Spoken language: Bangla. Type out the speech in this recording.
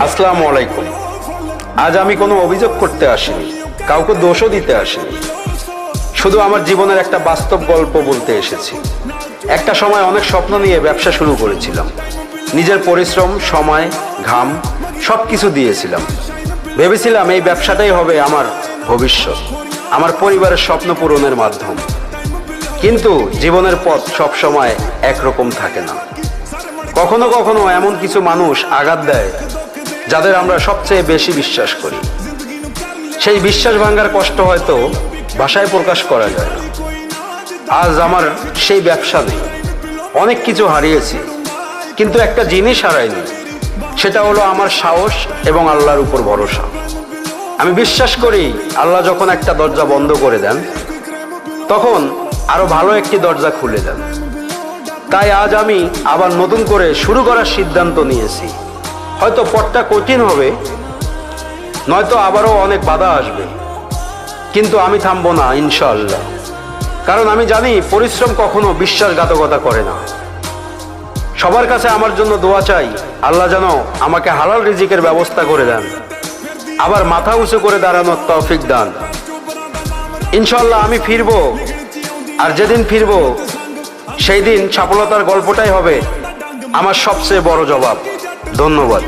আসসালামু আলাইকুম। আজ আমি কোনো অভিযোগ করতে আসিনি, কাউকে দোষও দিতে আসিনি, শুধু আমার জীবনের একটা বাস্তব গল্প বলতে এসেছি। একটা সময় অনেক স্বপ্ন নিয়ে ব্যবসা শুরু করেছিলাম। নিজের পরিশ্রম, সময়, ঘাম সব কিছু দিয়েছিলাম। ভেবেছিলাম এই ব্যবসাটাই হবে আমার ভবিষ্যৎ, আমার পরিবারের স্বপ্ন পূরণের মাধ্যম। কিন্তু জীবনের পথ সব সময় একরকম থাকে না। কখনো কখনো এমন কিছু মানুষ আঘাত দেয় যাদের আমরা সবচেয়ে বেশি বিশ্বাস করি। সেই বিশ্বাস ভাঙার কষ্ট হয়তো ভাষায় প্রকাশ করা যায় না। আজ আমার সেই ব্যবসা নেই, অনেক কিছু হারিয়েছি, কিন্তু একটা জিনিস হারাইনি, সেটা হলো আমার সাহস এবং আল্লাহর উপর ভরসা। আমি বিশ্বাস করি আল্লাহ যখন একটা দরজা বন্ধ করে দেন, তখন আরো ভালো একটি দরজা খুলে দেন। তাই আজ আমি আবার নতুন করে শুরু করার সিদ্ধান্ত নিয়েছি। হয়তো পথটা কঠিন হবে, নয়তো আবারও অনেক বাধা আসবে, কিন্তু আমি থামবো না ইনশাআল্লাহ। কারণ আমি জানি পরিশ্রম কখনো বিশ্বাসঘাতকতা করে না। সবার কাছে আমার জন্য দোয়া চাই, আল্লাহ যেন আমাকে হালাল রিজিকের ব্যবস্থা করে দেন, আবার মাথা উঁচু করে দাঁড়ানোর তৌফিক দান। ইনশাআল্লাহ আমি ফিরবো, আর যেদিন ফিরবো সেই দিন সফলতার গল্পটাই হবে আমার সবচেয়ে বড় জবাব। ধন্যবাদ।